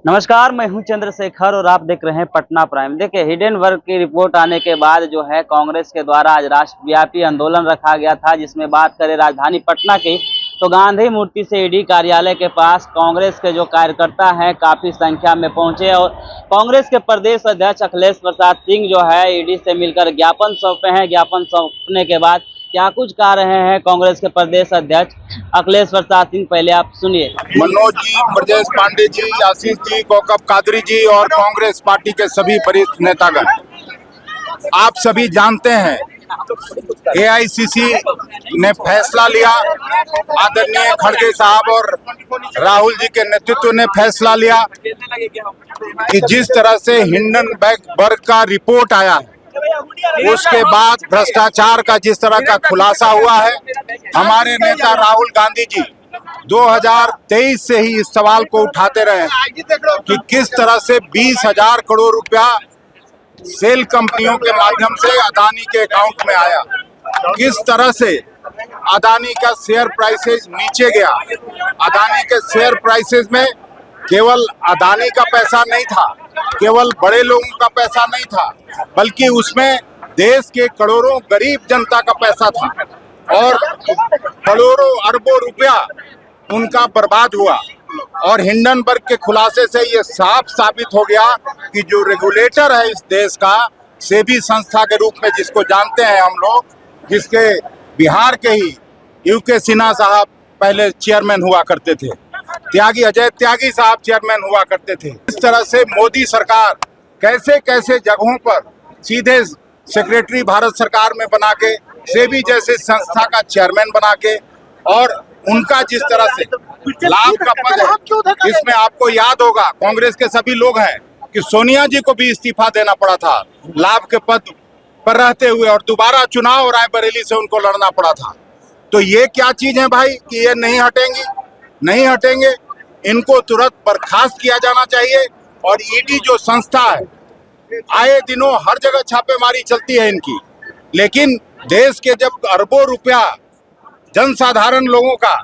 नमस्कार, मैं हूं चंद्रशेखर और आप देख रहे हैं पटना प्राइम। देखिए, हिडेनबर्ग की रिपोर्ट आने के बाद जो है कांग्रेस के द्वारा आज राष्ट्रव्यापी आंदोलन रखा गया था, जिसमें बात करें राजधानी पटना की तो गांधी मूर्ति से ईडी कार्यालय के पास कांग्रेस के जो कार्यकर्ता हैं काफी संख्या में पहुंचे और कांग्रेस के प्रदेश अध्यक्ष अखिलेश प्रसाद सिंह जो है ईडी से मिलकर ज्ञापन सौंपे हैं। ज्ञापन सौंपने के बाद क्या कुछ कह रहे हैं कांग्रेस के प्रदेश अध्यक्ष अखिलेश प्रसाद सिंह, पहले आप सुनिए। मनोज जी, ब्रजेश पांडे जी, आशीष जी, कौकब कादरी जी और कांग्रेस पार्टी के सभी वरिष्ठ नेतागण, आप सभी जानते हैं एआईसीसी ने फैसला लिया, आदरणीय खड़गे साहब और राहुल जी के नेतृत्व ने फैसला लिया कि जिस तरह से हिंडनबर्ग का रिपोर्ट आया है, उसके बाद भ्रष्टाचार का जिस तरह का खुलासा हुआ है, हमारे नेता राहुल गांधी जी 2023 से ही इस सवाल को उठाते रहे कि किस तरह से 20,000 करोड़ रुपया सेल कंपनियों के माध्यम से अदानी के अकाउंट में आया, किस तरह से अदानी का शेयर प्राइसेस नीचे गया। अदानी के शेयर प्राइसेस में केवल अदानी का पैसा नहीं था, केवल बड़े लोगों का पैसा नहीं था, बल्कि उसमें देश के करोड़ों गरीब जनता का पैसा था और करोड़ों अरबों रुपया उनका बर्बाद हुआ। और हिंडनबर्ग के खुलासे से ये साफ साबित हो गया कि जो रेगुलेटर है इस देश का, सेबी संस्था के रूप में जिसको जानते हैं हम लोग, जिसके बिहार के ही यूके सिन्हा साहब पहले चेयरमैन हुआ करते थे, अजय त्यागी साहब चेयरमैन हुआ करते थे। इस तरह से मोदी सरकार कैसे कैसे जगहों पर सीधे सेक्रेटरी भारत सरकार में बना के, सेबी जैसे संस्था का चेयरमैन बना के, और उनका जिस तरह से लाभ का पद है, इसमें आपको याद होगा कांग्रेस के सभी लोग हैं कि सोनिया जी को भी इस्तीफा देना पड़ा था लाभ के पद पर रहते हुए, और दोबारा चुनाव रायबरेली से उनको लड़ना पड़ा था। तो ये क्या चीज है भाई कि ये नहीं हटेंगे, इनको तुरंत बर्खास्त किया जाना चाहिए। और ईडी जो संस्था है, आए दिनों हर जगह छापेमारी चलती है इनकी, लेकिन देश के जब अरबों रुपया जनसाधारण लोगों का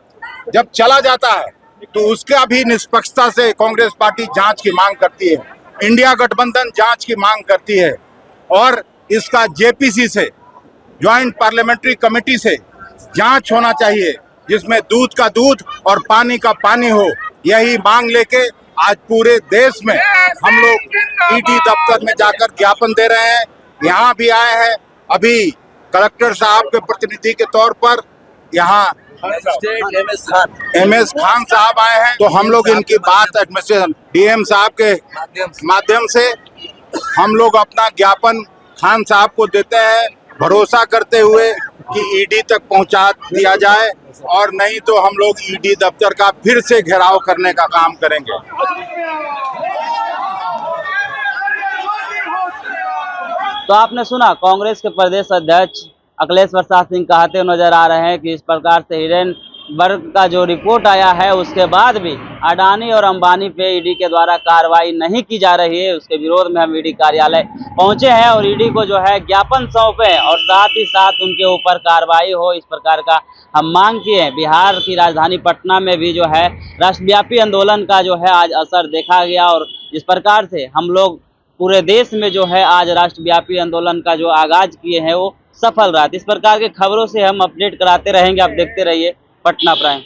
जब चला जाता है तो उसका भी निष्पक्षता से कांग्रेस पार्टी जांच की मांग करती है, इंडिया गठबंधन जांच की मांग करती है, और इसका जेपीसी से, ज्वाइंट पार्लियामेंट्री कमेटी से जांच होना चाहिए, जिसमें दूध का दूध और पानी का पानी हो। यही मांग लेके आज पूरे देश में हम लोग ईडी दफ्तर में जाकर ज्ञापन दे रहे हैं। यहाँ भी आए हैं, अभी कलेक्टर साहब के प्रतिनिधि के तौर पर यहाँ एमएस खान साहब आए हैं, तो हम लोग इनकी बात एडमिनिस्ट्रेशन डीएम साहब के माध्यम से हम लोग अपना ज्ञापन खान साहब को देते हैं, भरोसा करते हुए कि ईडी तक पहुंचा दिया जाए, और नहीं तो हम लोग ईडी दफ्तर का फिर से घेराव करने का काम करेंगे। तो आपने सुना, कांग्रेस के प्रदेश अध्यक्ष अखिलेश प्रसाद सिंह कहते नजर आ रहे हैं कि इस प्रकार से हिडेनबर्ग का जो रिपोर्ट आया है उसके बाद भी अडानी और अंबानी पे ईडी के द्वारा कार्रवाई नहीं की जा रही है, उसके विरोध में हम ईडी कार्यालय पहुंचे हैं और ईडी को जो है ज्ञापन सौंपे और साथ ही साथ उनके ऊपर कार्रवाई हो, इस प्रकार का हम मांग किए हैं। बिहार की राजधानी पटना में भी जो है राष्ट्रव्यापी आंदोलन का जो है आज असर देखा गया, और जिस प्रकार से हम लोग पूरे देश में जो है आज राष्ट्रव्यापी आंदोलन का जो आगाज किए हैं वो सफल रहा। इस प्रकार के खबरों से हम अपडेट कराते रहेंगे, आप देखते रहिए पटना प्राइम।